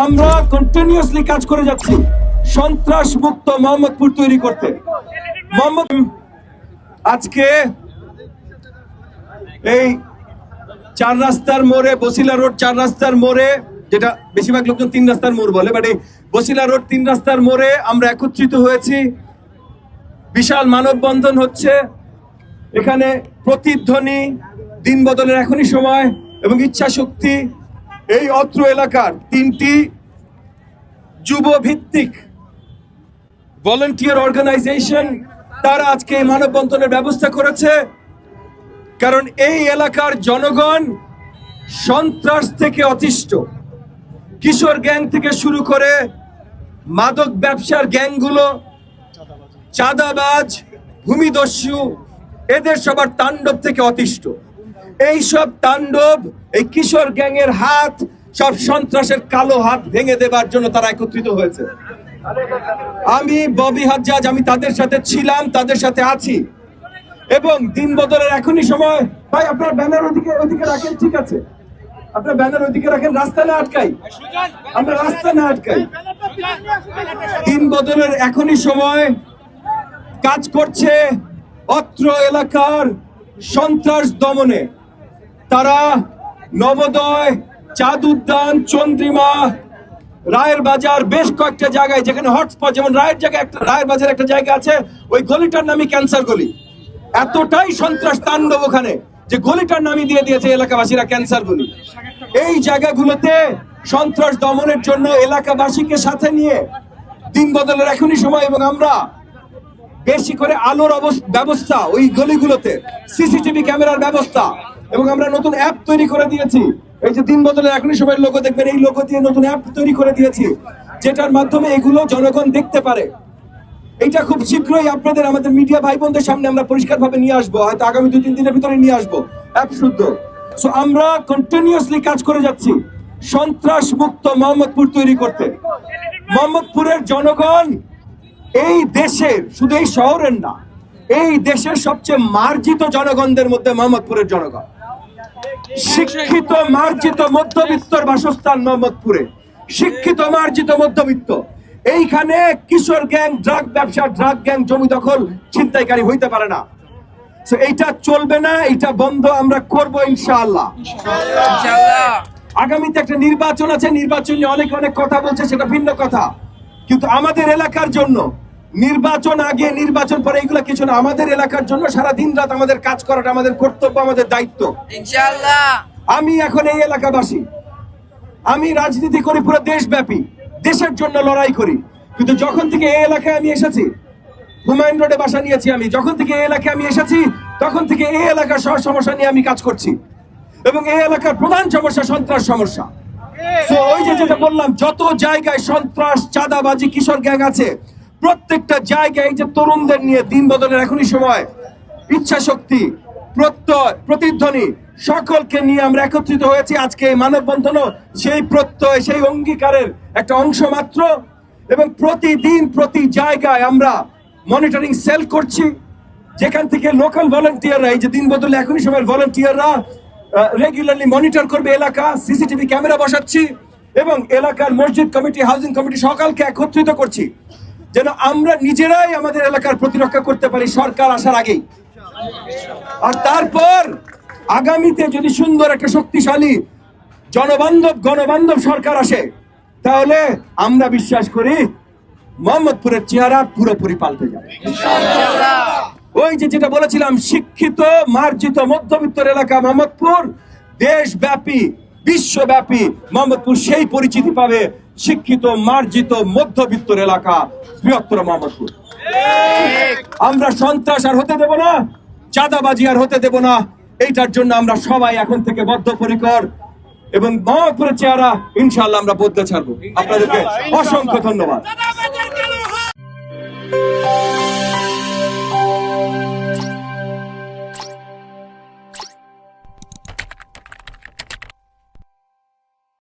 আমরা কন্টিনিউয়াসলি কাজ করে যাচ্ছি সন্ত্রাস মুক্ত মোহাম্মদপুর তৈরি করতে। আজকে এই 4 রাস্তার মোড়ে, বসিলা রোড 4 রাস্তার মোড়ে, যেটা বেশিরভাগ লোকজন 3 রাস্তার মোড় বলে, বাট এই বসিলা রোড 3 রাস্তার মোড়ে আমরা একত্রিত হয়েছি। বিশাল মানববন্ধন হচ্ছে এখানে। প্রতিধ্বনি, দিন বদলের এখনই সময় এবং ইচ্ছা শক্তি, এই অত্র এলাকার 3টি যুব ভিত্তিক ভলান্টিয়ার অর্গানাইজেশন তারা আজকে এই মানববন্ধনের ব্যবস্থা করেছে। কারণ এই এলাকার জনগণ সন্ত্রাস থেকে অতিষ্ঠ। কিশোর গ্যাং থেকে শুরু করে মাদক ব্যবসার গ্যাংগুলো, চাঁদাবাজ, ভূমিদস্যু, এদের সবার তাণ্ডব থেকে অতিষ্ঠ। এই সব তাণ্ডব, এই কিশোর গ্যাংয়ের হাত, সব সন্ত্রাসের কালো হাত ভেঙে দেবার জন্য তারা একত্রিত হয়েছে। আমি ববি হাজ্জাজ, আমি তাদের সাথে ছিলাম, তাদের সাথে আছি। এবং দিন বদলের এখনই সময়। ভাই আপনার ব্যানার ওদিকে রাখেন, ঠিক আছে? আপনার ব্যানার ওদিকে রাখেন, রাস্তা না আটকাই, আমরা রাস্তা না আটকাই। দিন বদলের এখনই সময়। কাজ করছে অত্র এলাকার সন্ত্রাস দমনে। তারা নবোদয়, চাঁদ উদ্যান, চন্দ্রিমা, রায়ের বাজার, বেশ কয়েকটা জায়গায় যেখানে হটস্পট, যেমন রায়ের বাজার একটা জায়গা আছে, ওই গলিটার নামই ক্যান্সার গলি। এতটাই সন্ত্রাস তাণ্ডব ওখানে যে গলিটার নামই দিয়ে দিয়েছে এলাকাবাসীরা ক্যান্সার গলি। এই জায়গাগুলোতে সন্ত্রাস দমনের জন্য এলাকাবাসীকে সাথে নিয়ে দিন বদলের এখনই সময়। এবং আমরা বেশি করে আলোর ব্যবস্থা, ওই গলিগুলোতে সিসিটিভি ক্যামেরার ব্যবস্থা, এবং আমরা নতুন অ্যাপ তৈরি করে দিয়েছি। এই যে দিন বদলের এখনই সময় লোগো দেখবেন, এই লোগো দিয়ে নতুন অ্যাপ তৈরি করে দিয়েছি, যেটার মাধ্যমে এগুলো জনগণ দেখতে পারে। এটা খুব শীঘ্রই আপনাদের, আমাদের মিডিয়া ভাই বোনদের সামনে আমরা পরিষ্কার ভাবে নিয়ে আসবো, হয়তো আগামী 2-3 দিনের ভিতরে নিয়ে আসবো অ্যাপ শুদ্ধ। সো আমরা কন্টিনিউয়াসলি কাজ করে যাচ্ছি সন্ত্রাস মুক্ত মোহাম্মদপুর তৈরি করতে। মোহাম্মদপুরের জনগণ এই দেশের, শুধু এই শহরের না, এই দেশের সবচেয়ে মার্জিত জনগণদের মধ্যে মোহাম্মদপুরের জনগণ। শিক্ষিত মার্জিত মধ্যবিত্তর বাসস্থান মোহাম্মদপুরে, শিক্ষিত মার্জিত মধ্যবিত্ত। এইখানে কিশোর গ্যাং, ড্রাগ ব্যবসা, ড্রাগ গ্যাং, জমি দখল, ছিনতাইকারী হইতে পারে না। এইটা চলবে না, এটা বন্ধ আমরা করবো ইনশাআল্লাহ। আগামীতে একটা নির্বাচন আছে, নির্বাচন নিয়ে অনেক কথা বলছে, সেটা ভিন্ন কথা। কিন্তু আমাদের এলাকার জন্য নির্বাচন আগে, নির্বাচন পরে, এগুলো কিছু না। আমাদের এলাকার জন্য সারা দিন রাত আমাদের কাজ করাটা আমাদের কর্তব্য, আমাদের দায়িত্ব ইনশাআল্লাহ। আমি এখন এই এলাকাবাসী, আমি রাজনীতি করি পুরো দেশব্যাপী, দেশের জন্য লড়াই করি। কিন্তু যখন থেকে এই এলাকায় আমি এসেছি, হুমায়ুন রোডে বাসা নিয়েছি আমি, যখন থেকে এই এলাকায় আমি এসেছি তখন থেকে এই এলাকার সব সমস্যা নিয়ে আমি কাজ করছি। এবং এই এলাকার প্রধান সমস্যা সন্ত্রাস সমস্যা। তো ওই যে যেটা বললাম, যত জায়গায় সন্ত্রাস, চাঁদাবাজি, কিশোর গ্যাং আছে, প্রত্যেকটা জায়গায় এই যে তরুণদের নিয়ে দিন বদলের এখনই সময়, ইচ্ছা শক্তি, প্রত্যয়, প্রতিধ্বনি, সকলকে নিয়ে আমরা একত্রিত হয়েছি। আজকে এই মানববন্ধনও সেই প্রত্যয়, সেই অঙ্গীকারের একটা অংশ মাত্র। এবং প্রতিদিন প্রতি জায়গায় আমরা মনিটরিং সেল করছি, যেখান থেকে লোকাল ভলান্টিয়াররা, এই যে দিন বদলে এখনই সময় ভলান্টিয়াররা রেগুলারলি মনিটর করবে এলাকা, সিসিটিভি ক্যামেরা বসাচ্ছি, এবং এলাকার মসজিদ কমিটি, হাউজিং কমিটি সকালকে একত্রিত করছি, যেন আমরা নিজেরাই আমাদের এলাকার প্রতিরক্ষা করতে পারি সরকার আসার আগেই। আর তারপর আগামীতে যদি সুন্দর একটা শক্তিশালী গণবান্ধব সরকার আসে, তাহলে আমরা বিশ্বাস করি মোহাম্মদপুরের চেহারা পুরোপুরি পাল্টে যাবে। ওই যে যেটা বলেছিলাম, শিক্ষিত মার্জিত মধ্যবিত্তের এলাকা মোহাম্মদপুর, দেশব্যাপী, বিশ্বব্যাপী মোহাম্মদপুর সেই পরিচিতি পাবে, শিক্ষিত মার্জিত মধ্যবিত্তের এলাকা বৃহত্তর মোহাম্মদপুর। আমরা সন্ত্রাস আর হতে দেব না, চাঁদাবাজি আর হতে দেব না। এইটার জন্য আমরা সবাই এখন থেকে বদ্ধপরিকর, এবং মোহাম্মদপুরের চেহারা ইনশাআল্লাহ আমরা বদলে ছাড়বো। আপনাদেরকে অসংখ্য ধন্যবাদ।